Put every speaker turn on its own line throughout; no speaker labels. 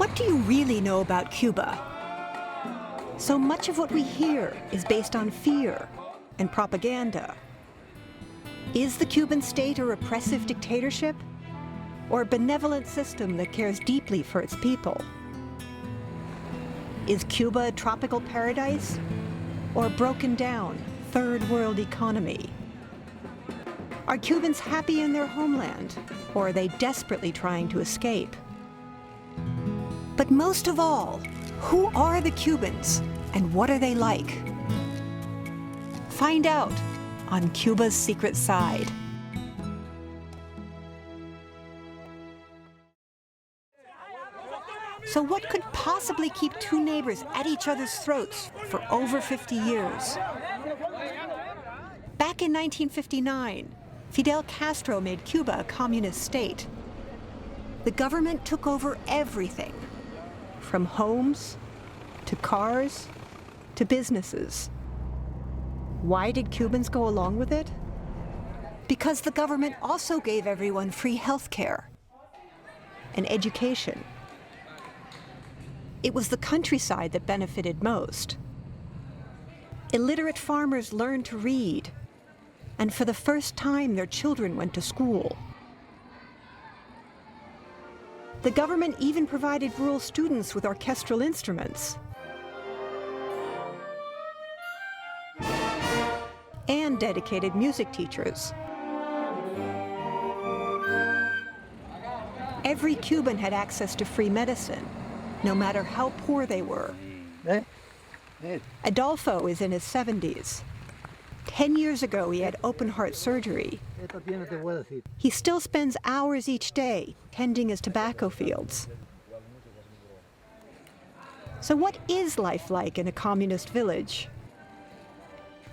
What do you really know about Cuba? So much of what we hear is based on fear and propaganda. Is the Cuban state a repressive dictatorship or a benevolent system that cares deeply for its people? Is Cuba a tropical paradise or a broken down third world economy? Are Cubans happy in their homeland, or are they desperately trying to escape? But most of all, who are the Cubans and what are they like? Find out on Cuba's Secret Side. So what could possibly keep two neighbors at each other's throats for over 50 years? Back in 1959, Fidel Castro made Cuba a communist state. The government took over everything, from homes to cars to businesses. Why did Cubans go along with it? Because the government also gave everyone free health care and education. It was the countryside that benefited most. Illiterate farmers learned to read, and for the first time their children went to school. The government even provided rural students with orchestral instruments and dedicated music teachers. Every Cuban had access to free medicine, no matter how poor they were. Adolfo is in his 70s. 10 years ago, he had open-heart surgery. He still spends hours each day tending his tobacco fields. So what is life like in a communist village?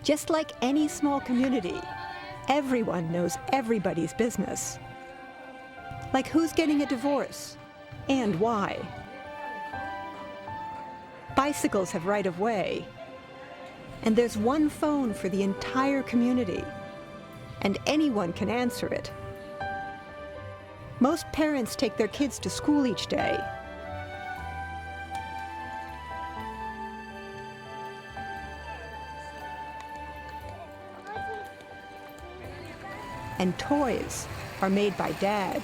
Just like any small community, everyone knows everybody's business. Like who's getting a divorce and why. Bicycles have right of way. And there's one phone for the entire community, and anyone can answer it. Most parents take their kids to school each day. And toys are made by Dad.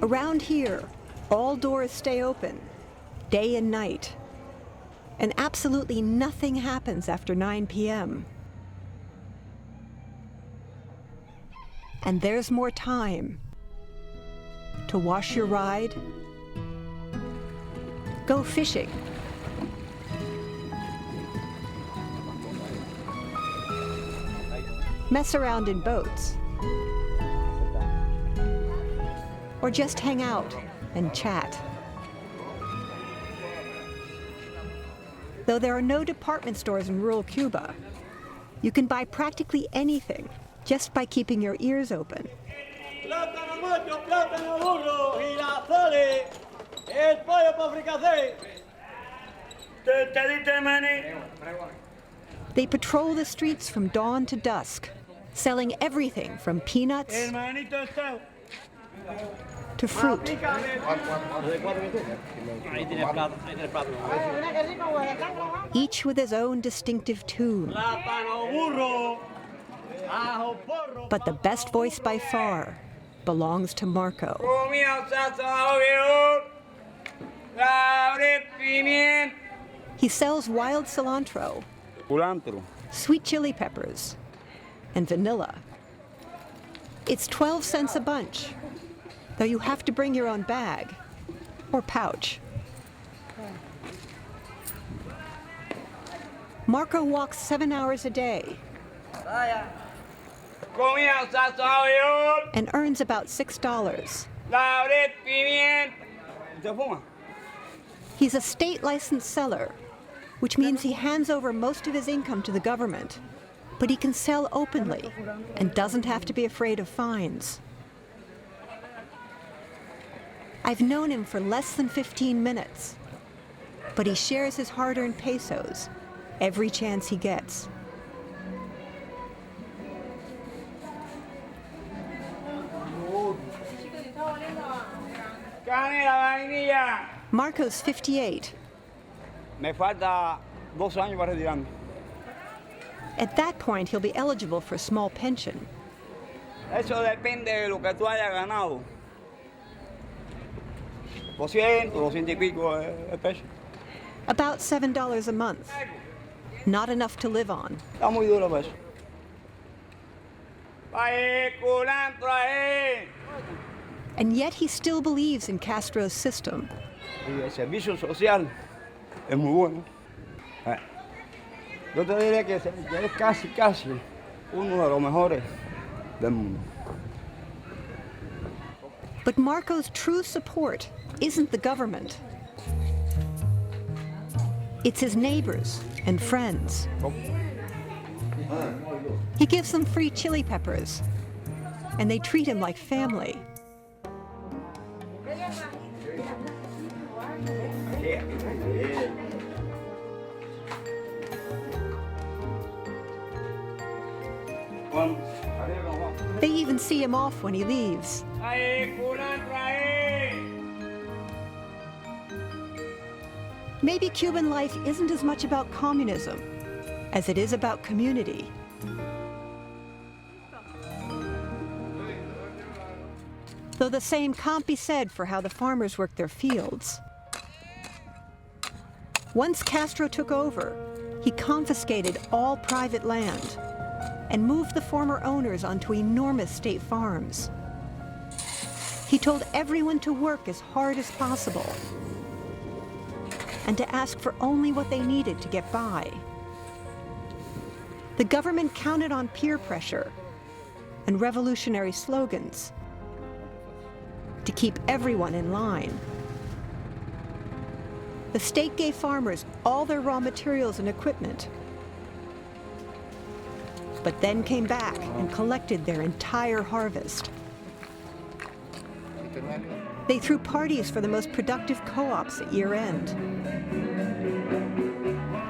Around here, all doors stay open, day and night. And absolutely nothing happens after 9 p.m. And there's more time to wash your ride, go fishing, mess around in boats, or just hang out and chat. Though there are no department stores in rural Cuba, you can buy practically anything just by keeping your ears open. They patrol the streets from dawn to dusk, selling everything from peanuts to fruit. Each with his own distinctive tune. But the best voice by far belongs to Marco. He sells wild cilantro, sweet chili peppers, and vanilla. It's 12 cents a bunch, though you have to bring your own bag or pouch. Marco walks 7 hours a day and earns about $6. He's a state-licensed seller, which means he hands over most of his income to the government, but he can sell openly and doesn't have to be afraid of fines. I've known him for less than 15 minutes, but he shares his hard-earned pesos every chance he gets. Marco's 58.
Me falta 2 años para retirarme.
At that point, he'll be eligible for a small pension.
Eso depende de lo que tú hayas ganado. 200, 200 y pico de pesos.
About $7 a month. Not enough to live on.
Está muy duro eso.
And yet he still believes in Castro's system.
Y el servicio social es muy bueno. Yo te diría que es casi uno de los mejores del mundo.
But Marco's true support isn't the government. It's his neighbors and friends. He gives them free chili peppers, and they treat him like family. They even see him off when he leaves. Maybe Cuban life isn't as much about communism as it is about community. Though the same can't be said for how the farmers work their fields. Once Castro took over, he confiscated all private land and moved the former owners onto enormous state farms. He told everyone to work as hard as possible and to ask for only what they needed to get by. The government counted on peer pressure and revolutionary slogans to keep everyone in line. The state gave farmers all their raw materials and equipment, but then came back and collected their entire harvest. They threw parties for the most productive co-ops at year-end.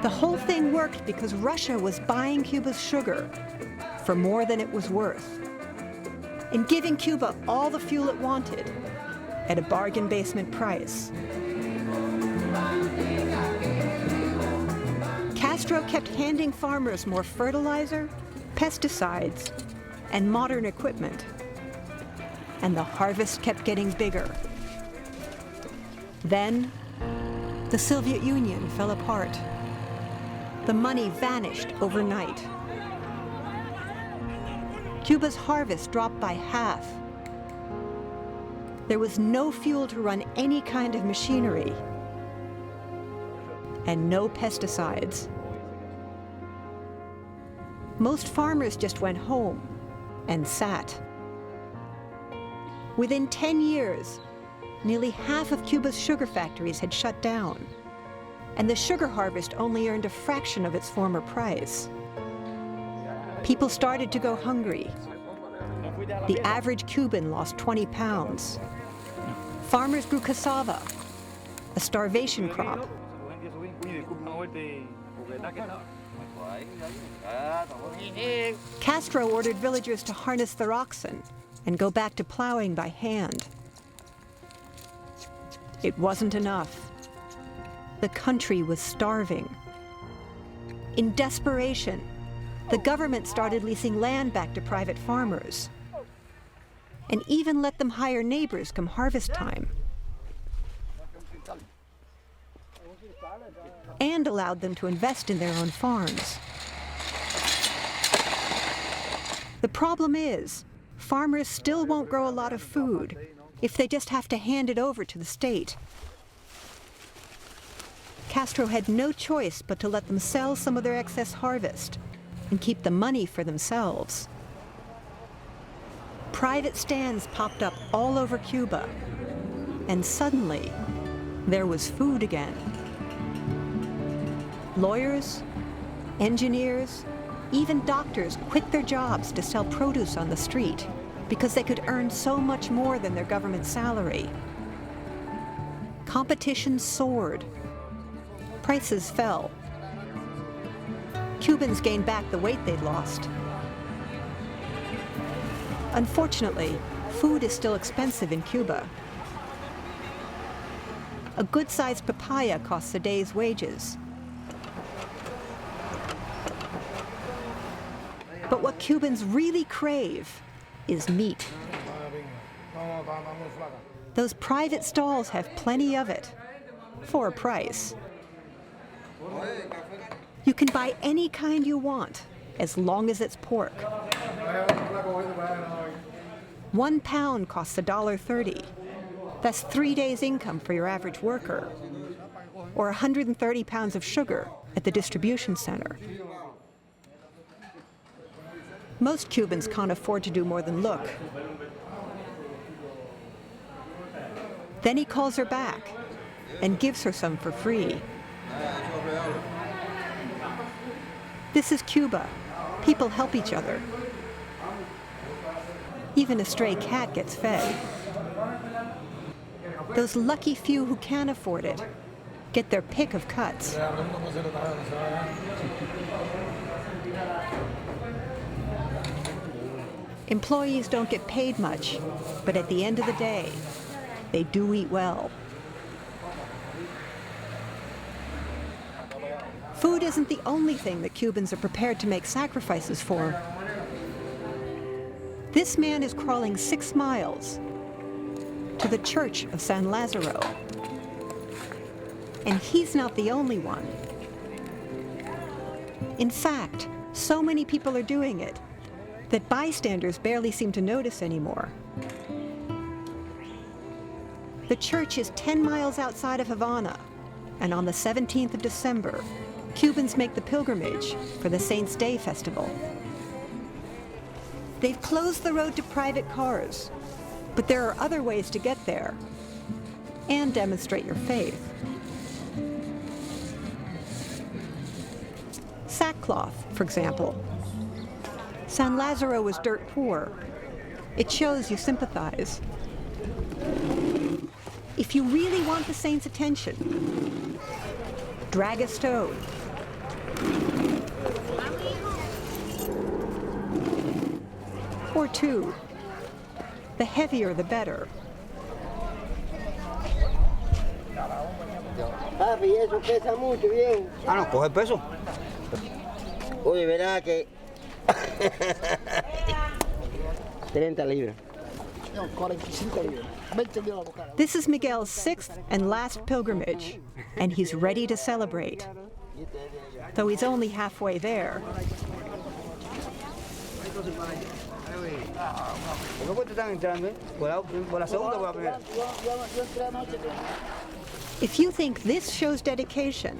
The whole thing worked because Russia was buying Cuba's sugar for more than it was worth and giving Cuba all the fuel it wanted at a bargain basement price. Castro kept handing farmers more fertilizer, pesticides, and modern equipment. And the harvest kept getting bigger. Then, the Soviet Union fell apart. The money vanished overnight. Cuba's harvest dropped by half. There was no fuel to run any kind of machinery, and no pesticides. Most farmers just went home and sat. Within 10 years, nearly half of Cuba's sugar factories had shut down, and the sugar harvest only earned a fraction of its former price. People started to go hungry. The average Cuban lost 20 pounds. Farmers grew cassava, a starvation crop. Castro ordered villagers to harness their oxen and go back to plowing by hand. It wasn't enough. The country was starving. In desperation, the government started leasing land back to private farmers and even let them hire neighbors come harvest time, and allowed them to invest in their own farms. The problem is, farmers still won't grow a lot of food if they just have to hand it over to the state. Castro had no choice but to let them sell some of their excess harvest and keep the money for themselves. Private stands popped up all over Cuba, and suddenly, there was food again. Lawyers, engineers, even doctors quit their jobs to sell produce on the street because they could earn so much more than their government salary. Competition soared. Prices fell. Cubans gained back the weight they'd lost. Unfortunately, food is still expensive in Cuba. A good-sized papaya costs a day's wages. But what Cubans really crave is meat. Those private stalls have plenty of it, for a price. You can buy any kind you want, as long as it's pork. 1 pound costs $1.30. That's 3 days' income for your average worker, or 130 pounds of sugar at the distribution center. Most Cubans can't afford to do more than look. Then he calls her back and gives her some for free. This is Cuba. People help each other. Even a stray cat gets fed. Those lucky few who can afford it get their pick of cuts. Employees don't get paid much, but at the end of the day, they do eat well. Food isn't the only thing that Cubans are prepared to make sacrifices for. This man is crawling 6 miles to the church of San Lazaro. And he's not the only one. In fact, so many people are doing it that bystanders barely seem to notice anymore. The church is 10 miles outside of Havana, and on the 17th of December, Cubans make the pilgrimage for the Saints' Day festival. They've closed the road to private cars, but there are other ways to get there and demonstrate your faith. Sackcloth, for example. San Lazaro was dirt poor. It shows you sympathize. If you really want the saints' attention, drag a stone. Or 2. The heavier, the better.
Papi, eso pesa mucho, viejo.
Ah, no, coge peso.
Oye, verá que 30 libras.
This is Miguel's 6th and last pilgrimage, and he's ready to celebrate, though he's only halfway there. If you think this shows dedication,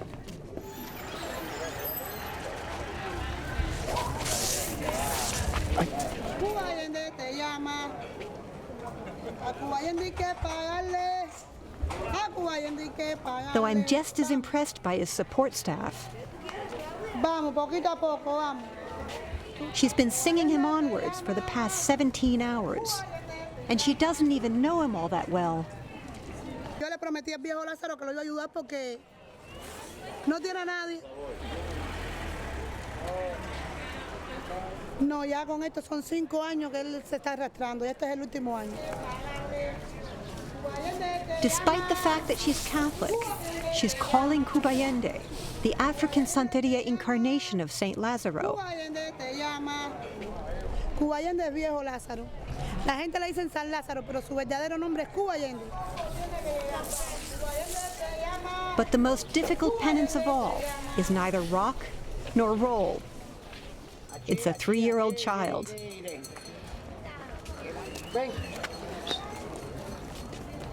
though I'm just as impressed by his support staff. She's been singing him onwards for the past 17 hours, and she doesn't even know him all that well.
Yo le prometí al viejo Lázaro que lo iba a ayudar porque no tiene a nadie. No, ya con esto son 5 años que él se está arrastrando, y este es el último año.
Despite the fact that she's Catholic, she's calling Cubayende, the African Santeria incarnation of Saint Lazaro.
Cubayende te llama. Cubayende es viejo Lázaro. La gente le dice San Lázaro, pero su verdadero nombre es Cubayende.
But the most difficult penance of all is neither rock nor roll. It's a 3-year-old child.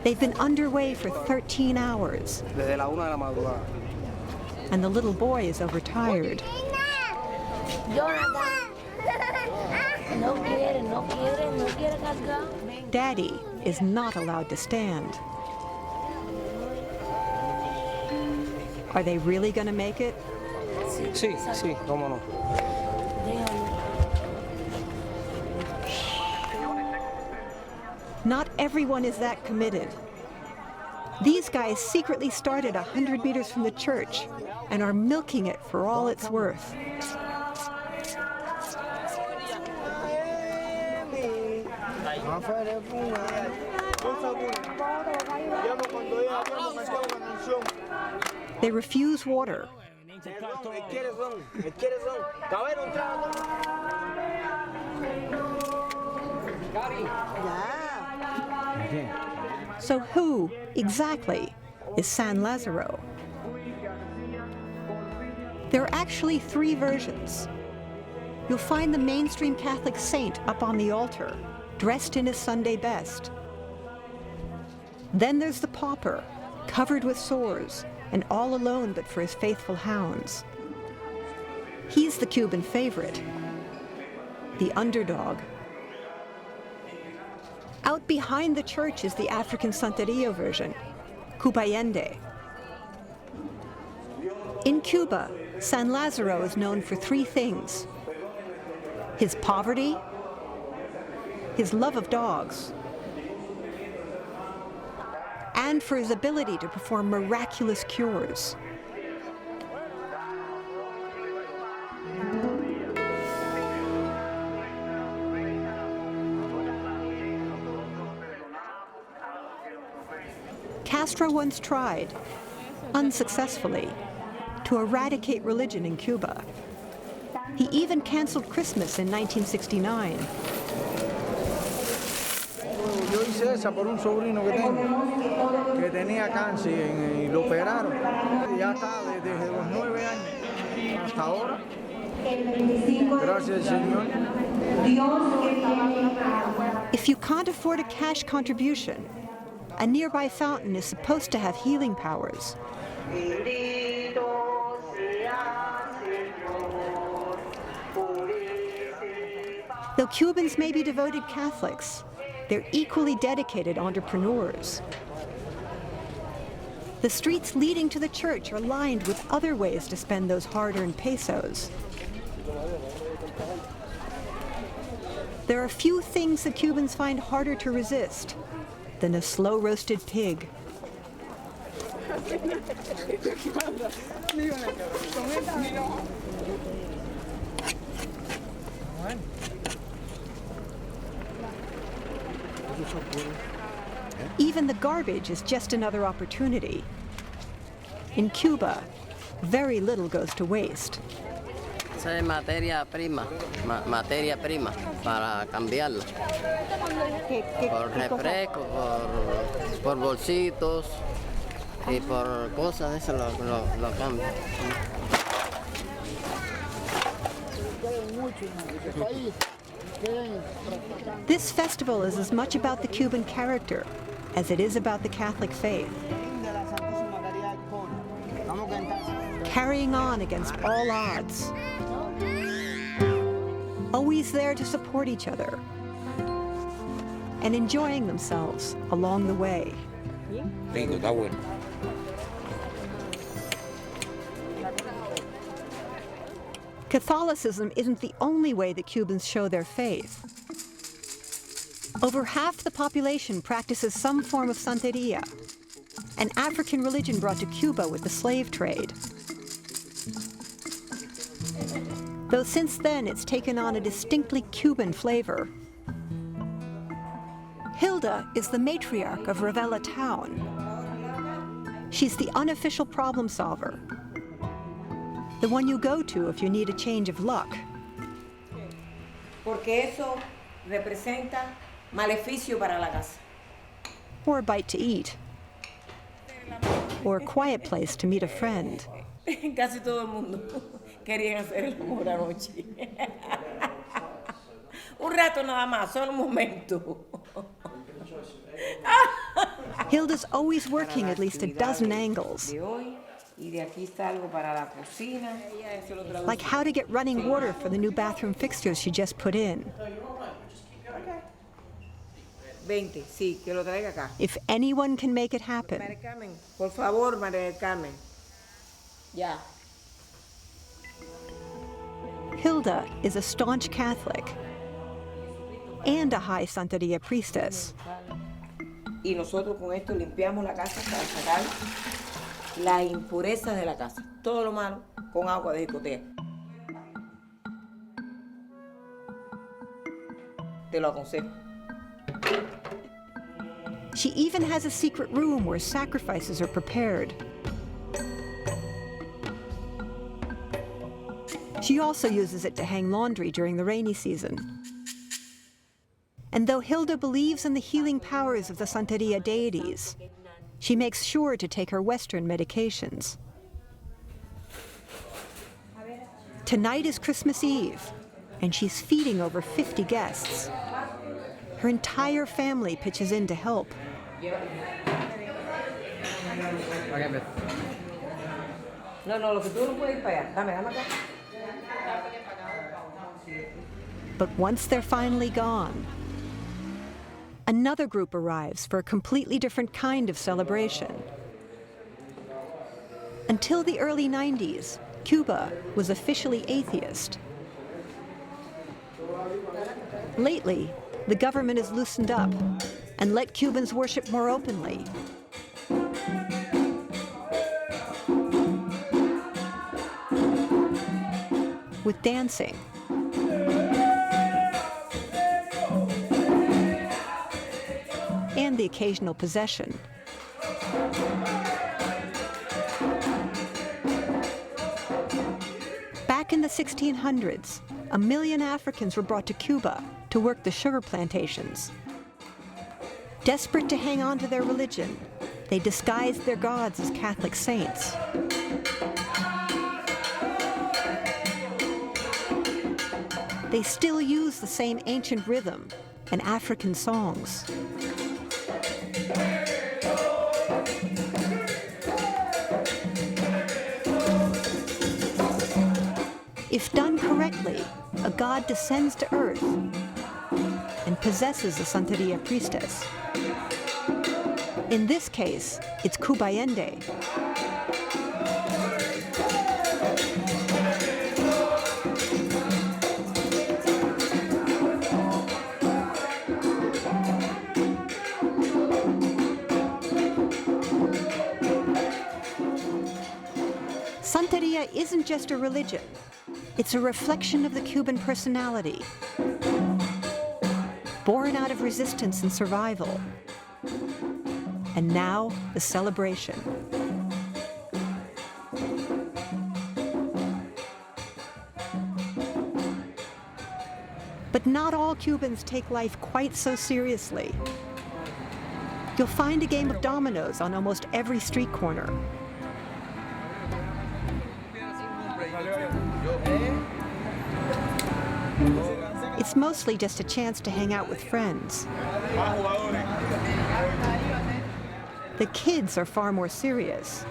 They've been underway for 13 hours.
Desde la 1 de la madrugada.
And the little boy is overtired. Daddy is not allowed to stand. Are they really going to make it?
Sí, sí, cómo no.
Not everyone is that committed. These guys secretly started 100 meters from the church and are milking it for all it's worth. They refuse water. So who, exactly, is San Lazaro? There are actually 3 versions. You'll find the mainstream Catholic saint up on the altar, dressed in his Sunday best. Then there's the pauper, covered with sores, and all alone but for his faithful hounds. He's the Cuban favorite, the underdog. Out behind the church is the African Santeria version, Cubayende. In Cuba, San Lazaro is known for 3 things: his poverty, his love of dogs, and for his ability to perform miraculous cures. Castro once tried, unsuccessfully, to eradicate religion in Cuba. He even canceled Christmas in 1969.
Yo hice esa por un sobrino que tengo, que tenía cáncer y lo operaron. Ya está desde los 9 años hasta ahora. Gracias, Señor.
If you can't afford a cash contribution, a nearby fountain is supposed to have healing powers. Though Cubans may be devoted Catholics, they're equally dedicated entrepreneurs. The streets leading to the church are lined with other ways to spend those hard-earned pesos. There are few things that Cubans find harder to resist than a slow-roasted pig. Even the garbage is just another opportunity. In Cuba, very little goes to waste.
Esa es materia prima para cambiarla. Por refresco, por bolsitos y por cosas de eso lo cambio.
This festival is as much about the Cuban character as it is about the Catholic faith. Carrying on against all odds. Always there to support each other. And enjoying themselves along the way.
Rico, está bueno.
Catholicism isn't the only way that Cubans show their faith. Over half the population practices some form of Santeria, an African religion brought to Cuba with the slave trade. Though since then it's taken on a distinctly Cuban flavor. Hilda is the matriarch of Ravella town. She's the unofficial problem solver, the one you go to if you need a change of luck.
Porque eso representa maleficio para la casa.
Or a bite to eat. Or a quiet place to meet a friend.
Casi todo el mundo quería hacer el amor anoche. Un rato nada más, solo un momento.
Hilda's always working at least a dozen angles. Like how to get running water for the new bathroom fixtures she just put in.
20, sí, que lo traiga acá.
If anyone can make it happen.
María Carmen, por favor, María Carmen. Ya.
Hilda is a staunch Catholic and a high Santeria priestess.
Y nosotros con esto limpiamos la casa para sacar las impurezas de la casa. Todo lo malo con agua de discoteca. Te lo aconsejo.
She even has a secret room where sacrifices are prepared. She also uses it to hang laundry during the rainy season. And though Hilda believes in the healing powers of the Santeria deities, she makes sure to take her Western medications. Tonight is Christmas Eve, and she's feeding over 50 guests. Her entire family pitches in to help. But once they're finally gone, another group arrives for a completely different kind of celebration. Until the early 90s, Cuba was officially atheist. Lately, the government has loosened up and let Cubans worship more openly. With dancing. And the occasional possession. Back in the 1600s, 1 million Africans were brought to Cuba to work the sugar plantations. Desperate to hang on to their religion, they disguised their gods as Catholic saints. They still use the same ancient rhythm and African songs. If done correctly, a god descends to earth and possesses a Santeria priestess. In this case, it's Cubayende. Santeria isn't just a religion. It's a reflection of the Cuban personality, born out of resistance and survival. And now, the celebration. But not all Cubans take life quite so seriously. You'll find a game of dominoes on almost every street corner. It's mostly just a chance to hang out with friends. The kids are far more serious.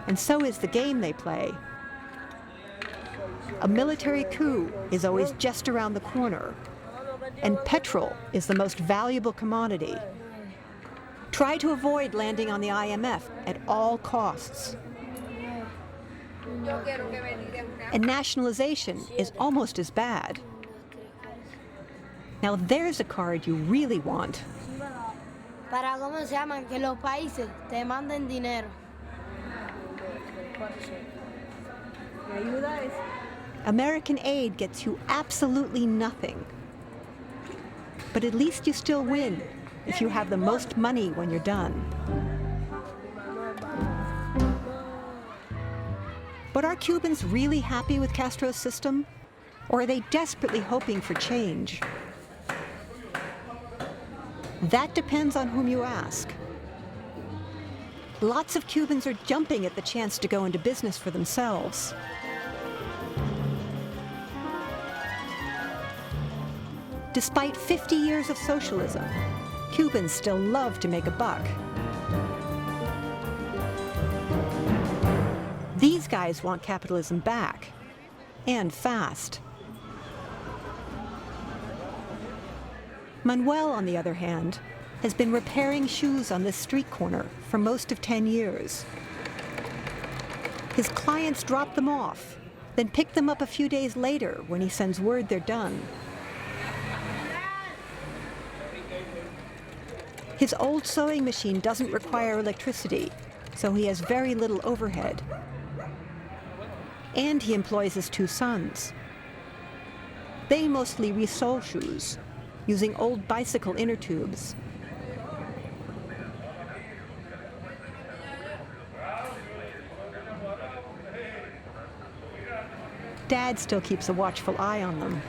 And so is the game they play. A military coup is always just around the corner. And petrol is the most valuable commodity. Try to avoid landing on the IMF at all costs. And nationalization is almost as bad. Now there's a card you really want.
Para cómo se llaman que los países te manden dinero.
American aid gets you absolutely nothing. But at least you still win if you have the most money when you're done. But are Cubans really happy with Castro's system? Or are they desperately hoping for change? That depends on whom you ask. Lots of Cubans are jumping at the chance to go into business for themselves. Despite 50 years of socialism, Cubans still love to make a buck. These guys want capitalism back, and fast. Manuel, on the other hand, has been repairing shoes on this street corner for most of 10 years. His clients drop them off, then pick them up a few days later when he sends word they're done. His old sewing machine doesn't require electricity, so he has very little overhead. And he employs his 2 sons. They mostly resole shoes, using old bicycle inner tubes. Dad still keeps a watchful eye on them.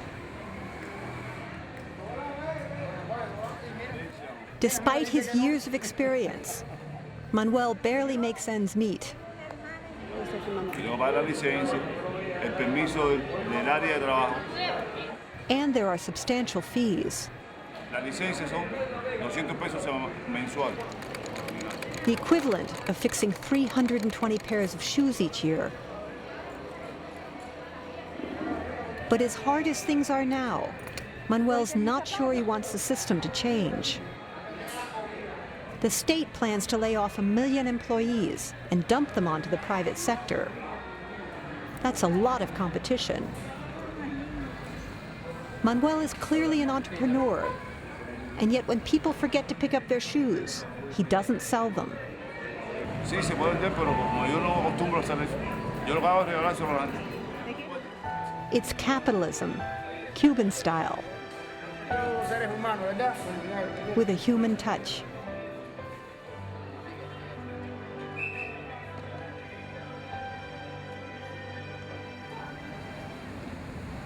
Despite his years of experience, Manuel barely makes ends meet. And there are substantial fees. The equivalent of fixing 320 pairs of shoes each year. But as hard as things are now, Manuel's not sure he wants the system to change. The state plans to lay off 1 million employees and dump them onto the private sector. That's a lot of competition. Manuel is clearly an entrepreneur, and yet when people forget to pick up their shoes, he doesn't sell them. It's capitalism, Cuban style, with a human touch.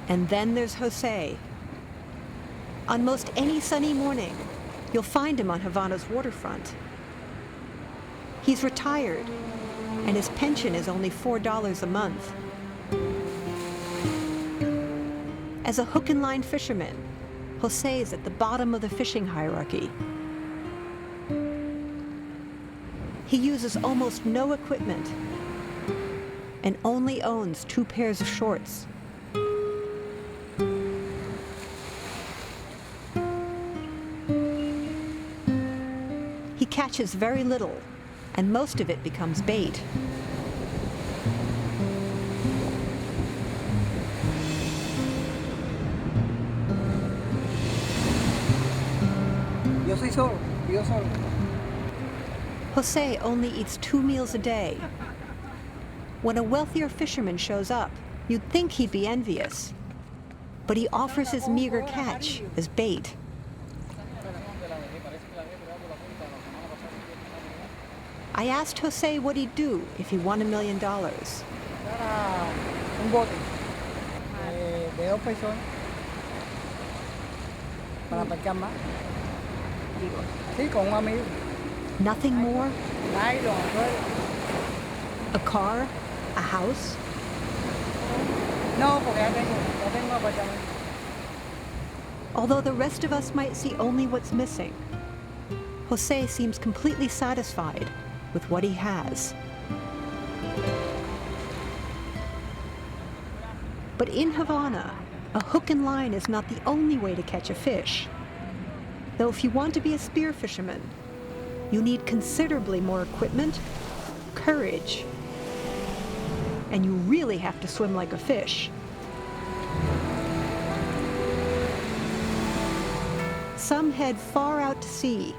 And then there's Jose. On most any sunny morning, you'll find him on Havana's waterfront. He's retired, and his pension is only $4 a month. As a hook and line fisherman, Jose is at the bottom of the fishing hierarchy. He uses almost no equipment and only owns 2 pairs of shorts. He catches very little, and most of it becomes bait. Jose only eats 2 meals a day. When a wealthier fisherman shows up, you'd think he'd be envious, but he offers his meager catch as bait. I asked Jose what he'd do if he won $1 million. Nothing more? A car? A house? Although the rest of us might see only what's missing, Jose seems completely satisfied with what he has. But in Havana, a hook and line is not the only way to catch a fish. Though if you want to be a spear fisherman, you need considerably more equipment, courage, and you really have to swim like a fish. Some head far out to sea.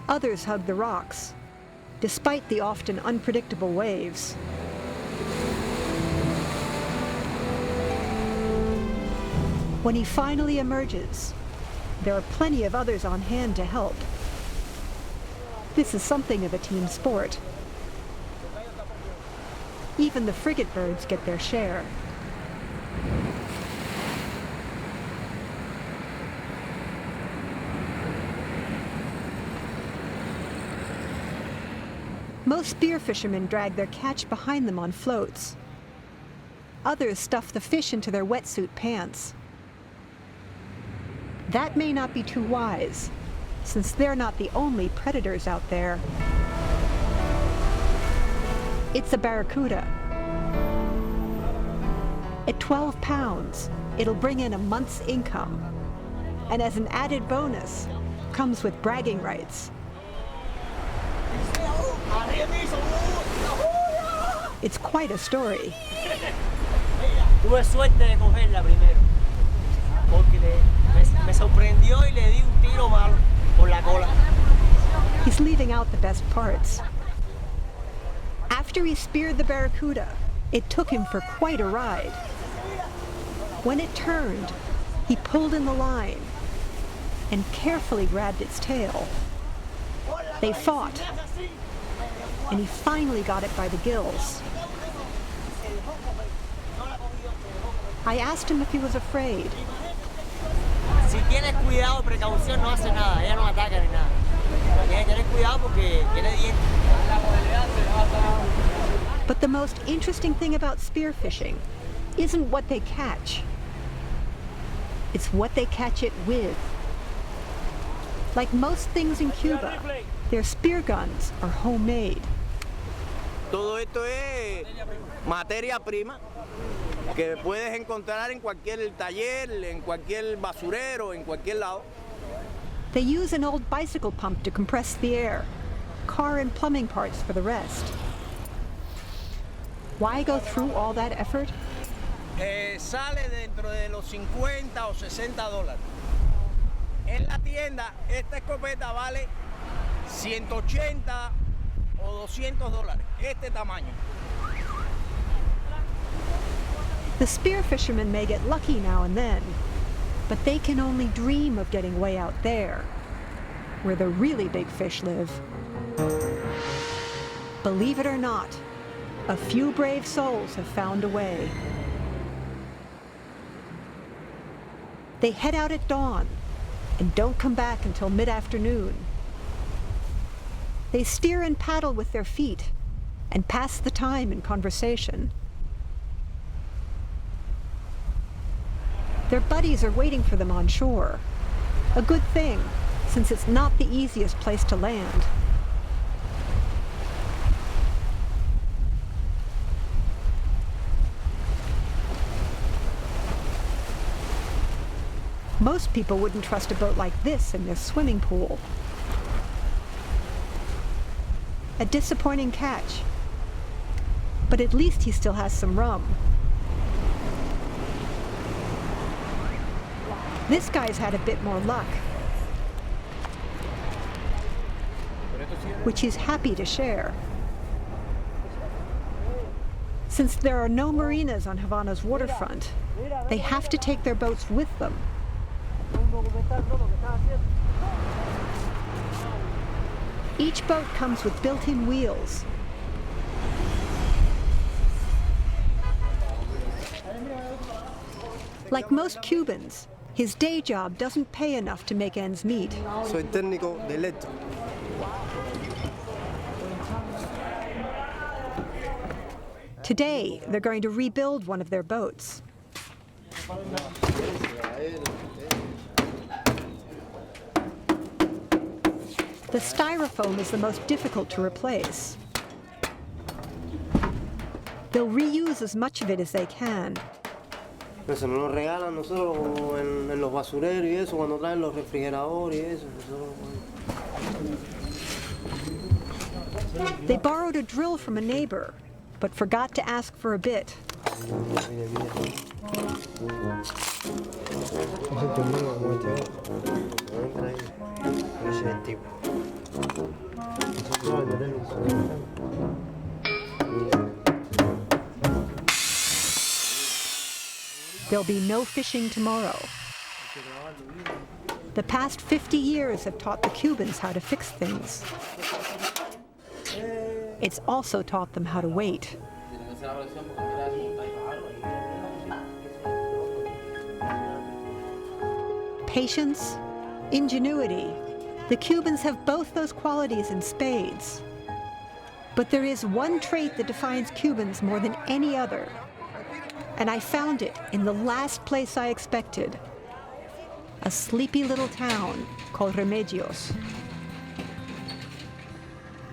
Others hug the rocks, despite the often unpredictable waves. When he finally emerges, there are plenty of others on hand to help. This is something of a team sport. Even the frigate birds get their share. Most spear fishermen drag their catch behind them on floats. Others stuff the fish into their wetsuit pants. That may not be too wise, since they're not the only predators out there. It's a barracuda. At 12 pounds, it'll bring in a month's income. And as an added bonus, comes with bragging rights. It's quite a story.
Tuve suerte de cogerla primero, porque me sorprendió y le di un tiro malo por la cola.
He's leaving out the best parts. After he speared the barracuda, it took him for quite a ride. When it turned, he pulled in the line and carefully grabbed its tail. They fought, and he finally got it by the gills. I asked him if he was afraid.
Si tienes cuidado, precaución, no hace nada, ella no ataca ni nada. Tienes que tener cuidado porque tiene dientes.
But the most interesting thing about spearfishing isn't what they catch. It's what they catch it with. Like most things in Cuba, their spear guns are homemade.
Todo esto es materia prima que puedes encontrar en cualquier taller, en cualquier basurero, en cualquier lado.
They use an old bicycle pump to compress the air, car and plumbing parts for the rest. Why go through all that effort?
Sale dentro de los 50 o 60 dólares. En la tienda, esta escopeta vale 180 o 200 dólares, este tamaño.
The spear fishermen may get lucky now and then, but they can only dream of getting way out there, where the really big fish live. Believe it or not, a few brave souls have found a way. They head out at dawn and don't come back until mid-afternoon. They steer and paddle with their feet and pass the time in conversation. Their buddies are waiting for them on shore. A good thing, since it's not the easiest place to land. Most people wouldn't trust a boat like this in their swimming pool. A disappointing catch, but at least he still has some rum. This guy's had a bit more luck, which he's happy to share. Since there are no marinas on Havana's waterfront, they have to take their boats with them. Each boat comes with built-in wheels. Like most Cubans, his day job doesn't pay enough to make ends meet.
Soy técnico de electro.
Today, they're going to rebuild one of their boats. The styrofoam is the most difficult to replace. They'll reuse as much of it as they can.
Eso nos lo regalan nosotros como en los basureros y eso, cuando traen los refrigeradores y eso.
They borrowed a drill from a neighbor, but forgot to ask for a bit. There'll be no fishing tomorrow. The past 50 years have taught the Cubans how to fix things. It's also taught them how to wait. Patience, ingenuity. The Cubans have both those qualities in spades. But there is one trait that defines Cubans more than any other. And I found it in the last place I expected. A sleepy little town called Remos.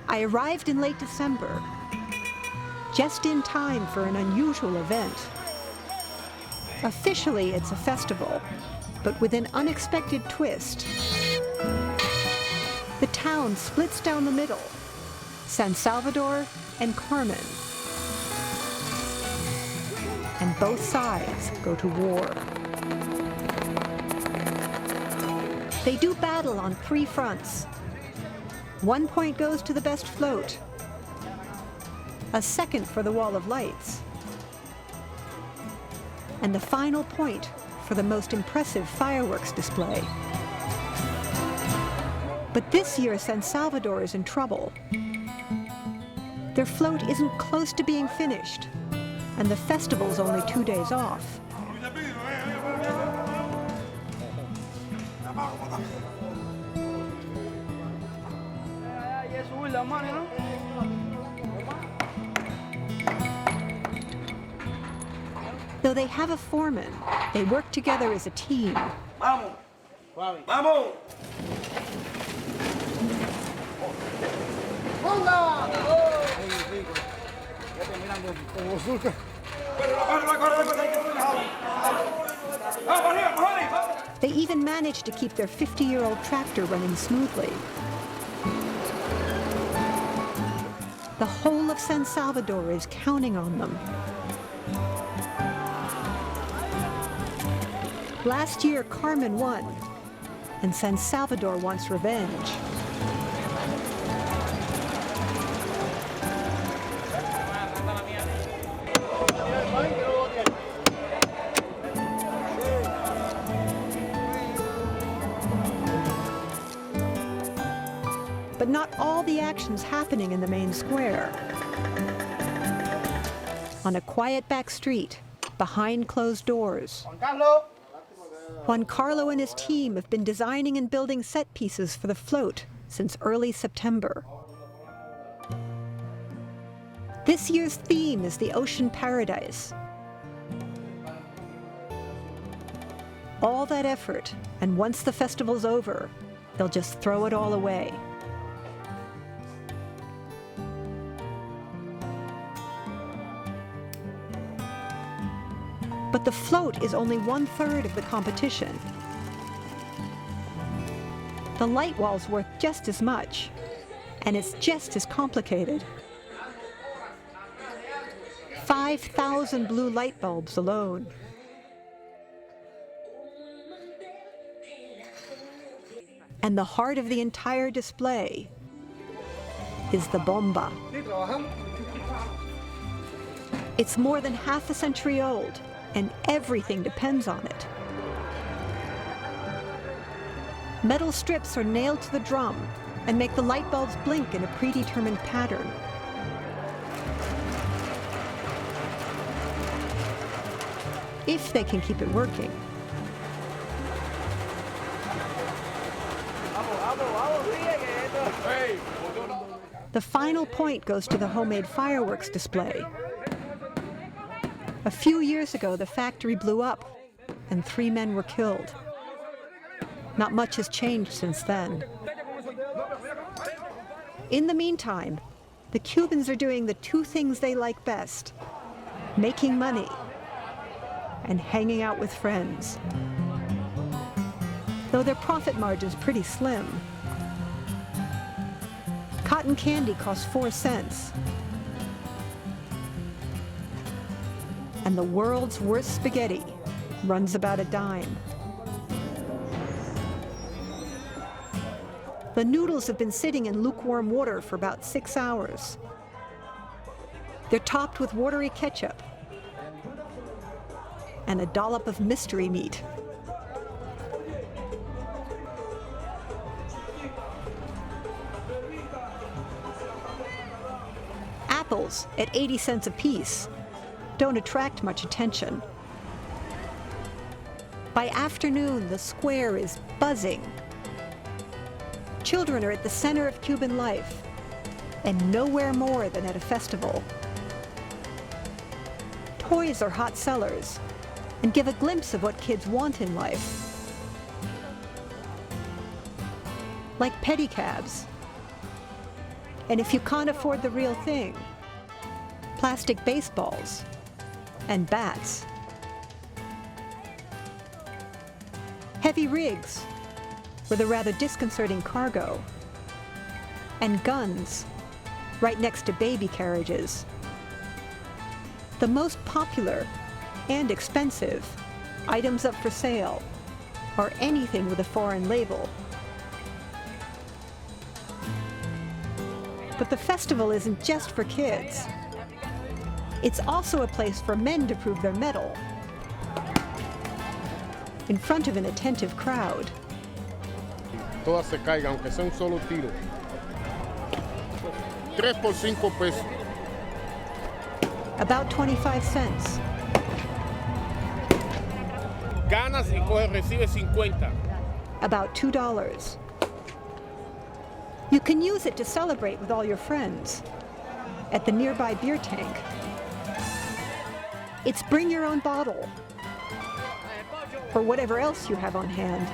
I arrived in late December, just in time for an unusual event. Officially, it's a festival, but with an unexpected twist. The town splits down the middle, San Salvador and Carmen. And both sides go to war. They do battle on 3 fronts. 1 point goes to the best float, a second for the wall of lights, and the final point for the most impressive fireworks display. But this year, San Salvador is in trouble. Their float isn't close to being finished, and the festival's only 2 days off. Though they have a foreman, they work together as a team.
Vamos. Vamos.
They even manage to keep their 50-year-old tractor running smoothly. The whole of San Salvador is counting on them. Last year, Carmen won, and San Salvador wants revenge. But not all the action's happening in the main square. On a quiet back street, behind closed doors, Juan Carlo and his team have been designing and building set pieces for the float since early September. This year's theme is the ocean paradise. All that effort, and once the festival's over, they'll just throw it all away. But the float is only 1/3 of the competition. The light wall's worth just as much, and it's just as complicated. 5,000 blue light bulbs alone. And the heart of the entire display is the bomba. It's more than half a century old, and everything depends on it. Metal strips are nailed to the drum and make the light bulbs blink in a predetermined pattern. If they can keep it working. The final point goes to the homemade fireworks display. A few years ago, the factory blew up, and 3 men were killed. Not much has changed since then. In the meantime, the Cubans are doing the 2 things they like best: making money and hanging out with friends. Though their profit margin's pretty slim. Cotton candy costs 4 cents. And the world's worst spaghetti runs about a dime. The noodles have been sitting in lukewarm water for about 6 hours. They're topped with watery ketchup and a dollop of mystery meat. Apples at 80 cents a piece don't attract much attention. By afternoon, the square is buzzing. Children are at the center of Cuban life, and nowhere more than at a festival. Toys are hot sellers and give a glimpse of what kids want in life. Like pedicabs. And if you can't afford the real thing, plastic baseballs and bats. Heavy rigs with a rather disconcerting cargo. And guns right next to baby carriages. The most popular and expensive items up for sale are anything with a foreign label. But the festival isn't just for kids. It's also a place for men to prove their mettle in front of an attentive crowd.
Todas se caigan, aunque sea un solo tiro. 3 por 5 pesos.
About 25 cents.
Ganas y coge, recibe 50.
About $2. You can use it to celebrate with all your friends at the nearby beer tank. It's bring your own bottle, or whatever else you have on hand.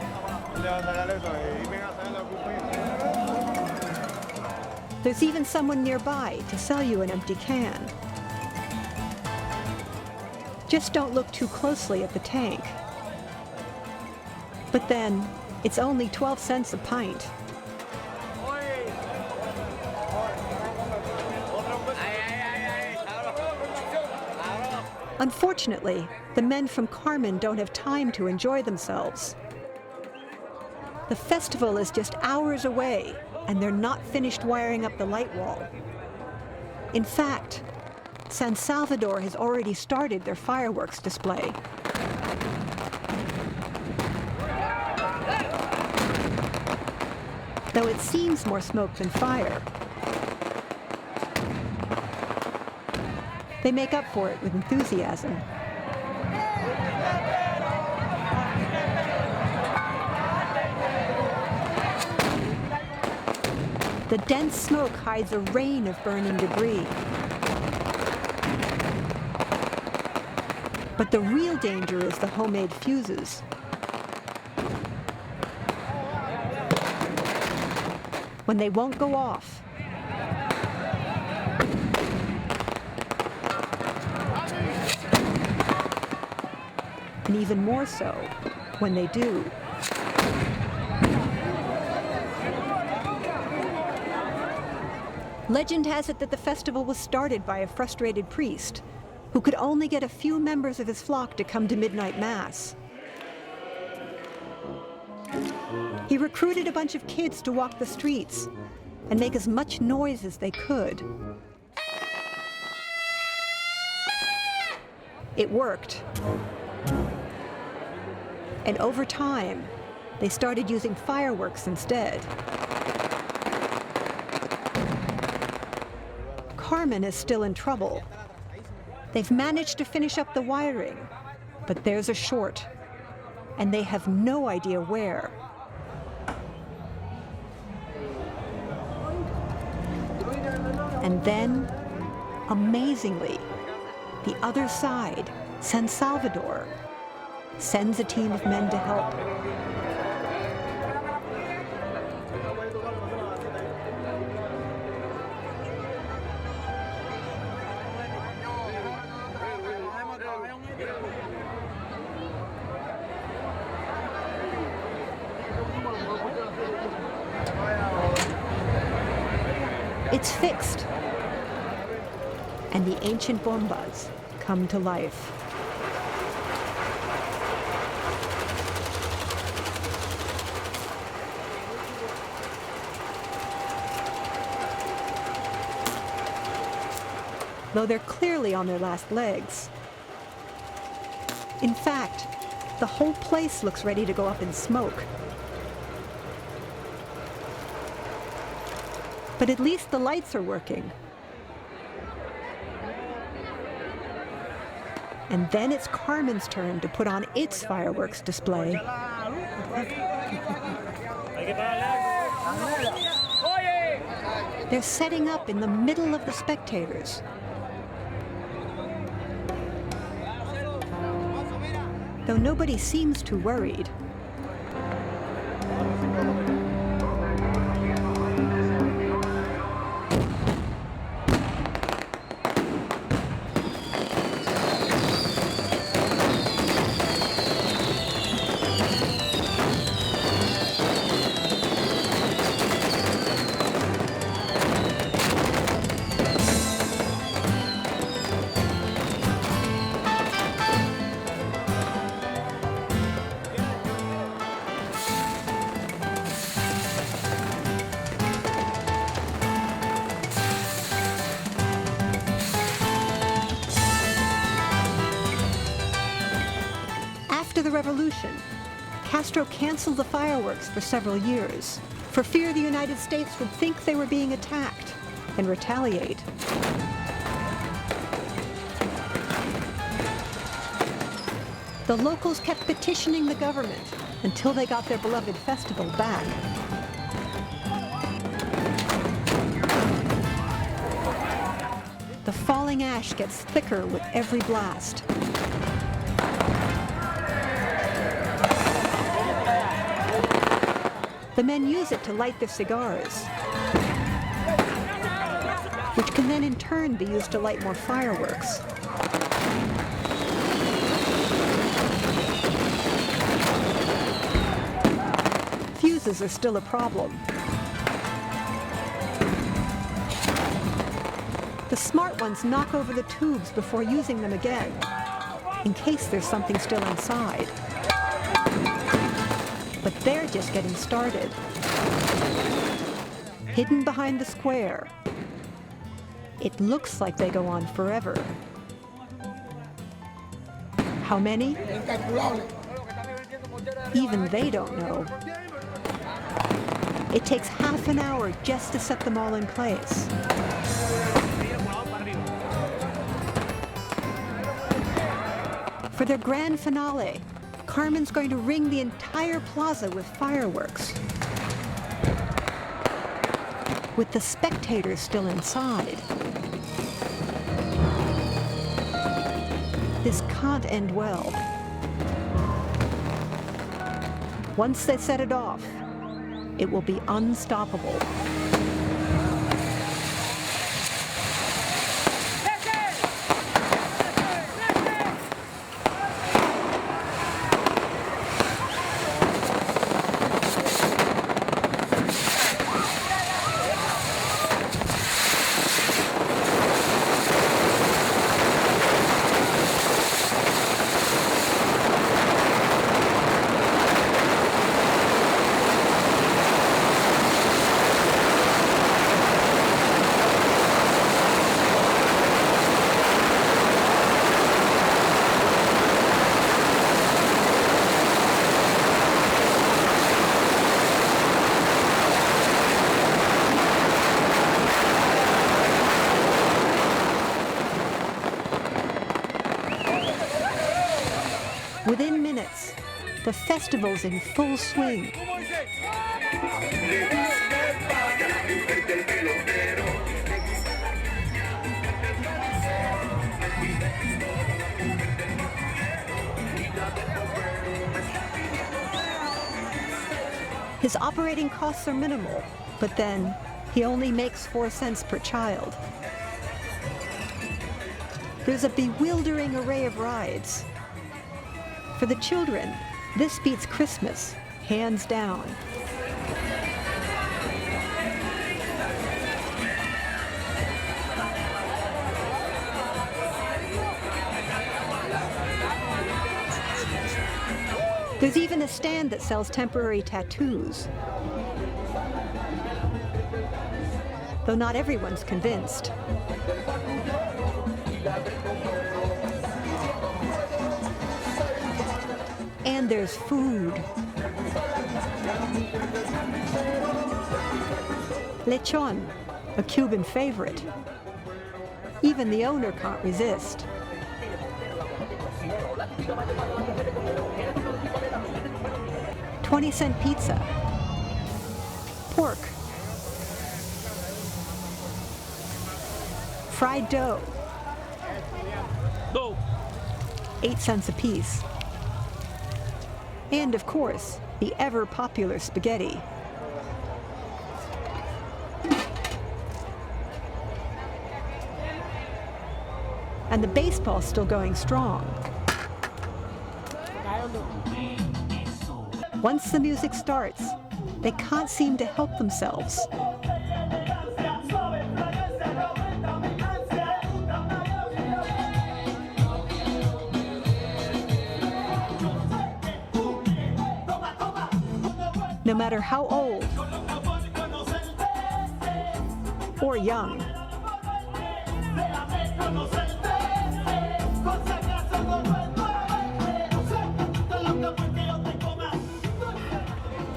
There's even someone nearby to sell you an empty can. Just don't look too closely at the tank. But then, it's only 12 cents a pint. Unfortunately, the men from Carmen don't have time to enjoy themselves. The festival is just hours away, and they're not finished wiring up the light wall. In fact, San Salvador has already started their fireworks display. Though it seems more smoke than fire, they make up for it with enthusiasm. The dense smoke hides a rain of burning debris. But the real danger is the homemade fuses. When they won't go off. And even more so when they do. Legend has it that the festival was started by a frustrated priest who could only get a few members of his flock to come to midnight mass. He recruited a bunch of kids to walk the streets and make as much noise as they could. It worked. And over time, they started using fireworks instead. Carmen is still in trouble. They've managed to finish up the wiring, but there's a short, and they have no idea where. And then, amazingly, the other side, San Salvador, sends a team of men to help. It's fixed, and the ancient bombas come to life. Though they're clearly on their last legs. In fact, the whole place looks ready to go up in smoke. But at least the lights are working. And then it's Carmen's turn to put on its fireworks display. They're setting up in the middle of the spectators. Though nobody seems too worried. After the revolution, Castro canceled the fireworks for several years, for fear the United States would think they were being attacked and retaliate. The locals kept petitioning the government until they got their beloved festival back. falling ash gets thicker with every blast. The men use it to light their cigars, which can then in turn be used to light more fireworks. Fuses are still a problem. The smart ones knock over the tubes before using them again, in case there's something still inside. But they're just getting started. Hidden behind the square, it looks like they go on forever. How many? Even they don't know. It takes half an hour just to set them all in place. For their grand finale, Carmen's going to ring the entire plaza with fireworks, with the spectators still inside. This can't end well. Once they set it off, it will be unstoppable. Within minutes, the festival's in full swing. His operating costs are minimal, but then he only makes 4 cents per child. There's a bewildering array of rides. For the children, this beats Christmas, hands down. There's even a stand that sells temporary tattoos. Though not everyone's convinced. And there's food. Lechon, a Cuban favorite. Even the owner can't resist. $20-cent pizza. Pork. Fried dough. 8 cents apiece. And of course, the ever-popular spaghetti. And the baseball's still going strong. Once the music starts, they can't seem to help themselves. No matter how old or young.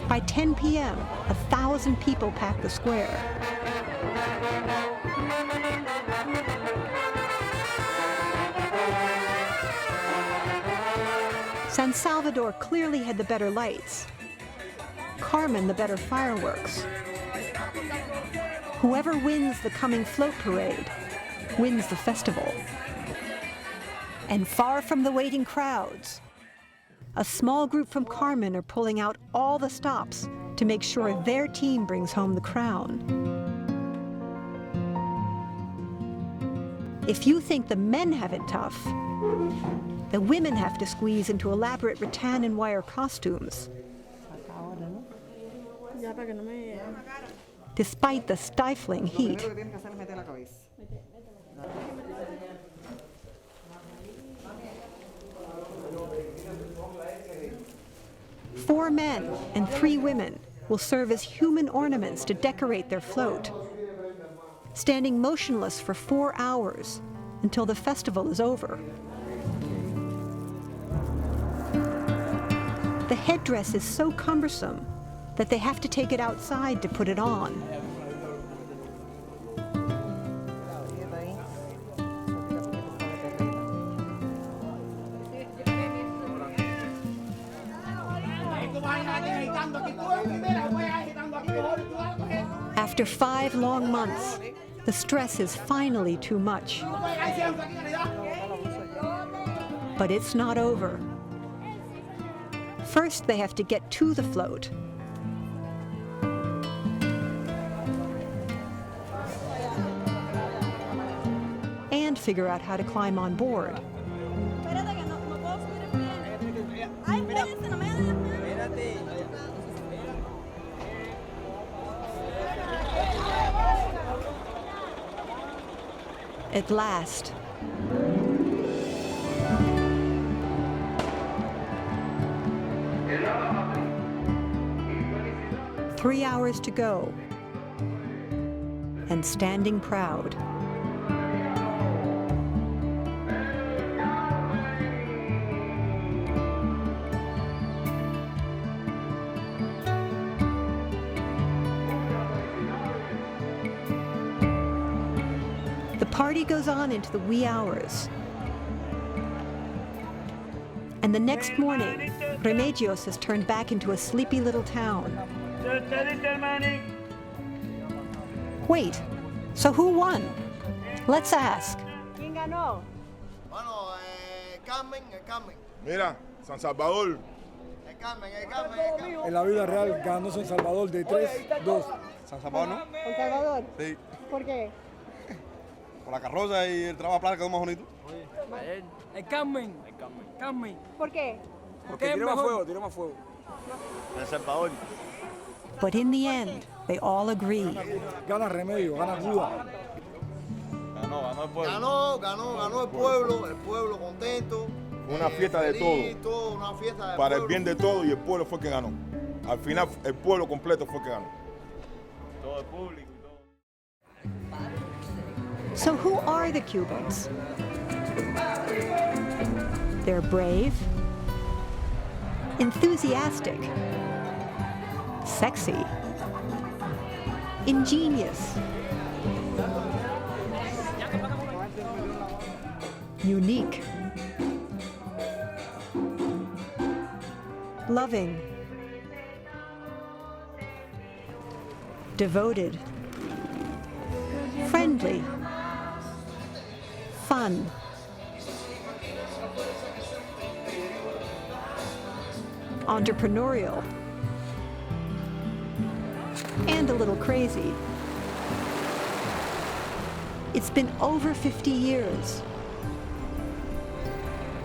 By 10 p.m., 1,000 people pack the square. San Salvador clearly had the better lights. Carmen the better fireworks. Whoever wins the coming float parade wins the festival. And far from the waiting crowds, a small group from Carmen are pulling out all the stops to make sure their team brings home the crown. If you think the men have it tough, the women have to squeeze into elaborate rattan and wire costumes. Despite the stifling heat. Four men and 3 women will serve as human ornaments to decorate their float, standing motionless for 4 hours until the festival is over. The headdress is so cumbersome that they have to take it outside to put it on. After 5 long months, the stress is finally too much. But it's not over. First, they have to get to the float. And figure out how to climb on board. At last, "3 hours to go, and standing proud." The party goes on into the wee hours. And the next morning, Remedios is turned back into a sleepy little town. Wait, so who won? Let's ask.
¿Quién ganó?
Bueno, Carmen.
Mira, San Salvador.
Carmen.
En la vida real ganó San Salvador de 3-2.
San Salvador, ¿no?
¿El Salvador?
Sí.
¿Por qué?
Por la carroza y el trabajo plata quedó más bonito.
El Carmen.
¿Por qué?
Porque tiró más fuego.
El Salvador.
But in the end, they all agree.
Gana Remedio, gana Cuba.
Ganó el pueblo.
Ganó el pueblo contento.
Una fiesta de
todo. Una fiesta de
Para el
pueblo.
bien de todo, y el pueblo fue el que ganó. Al final, el pueblo completo fue el que ganó.
Todo el público.
So who are the Cubans? They're brave, enthusiastic, sexy, ingenious, unique, loving, devoted, friendly, fun, entrepreneurial, and a little crazy. It's been over 50 years.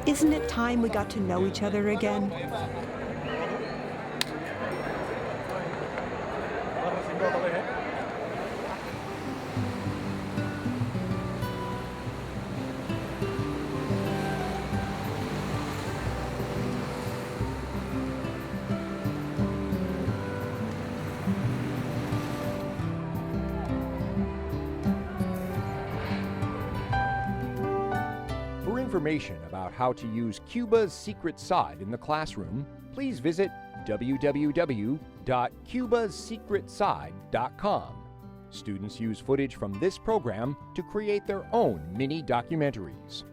Isn't it time we got to know each other again?
For information about how to use Cuba's Secret Side in the classroom, please visit www.cuba'ssecretside.com. Students use footage from this program to create their own mini documentaries.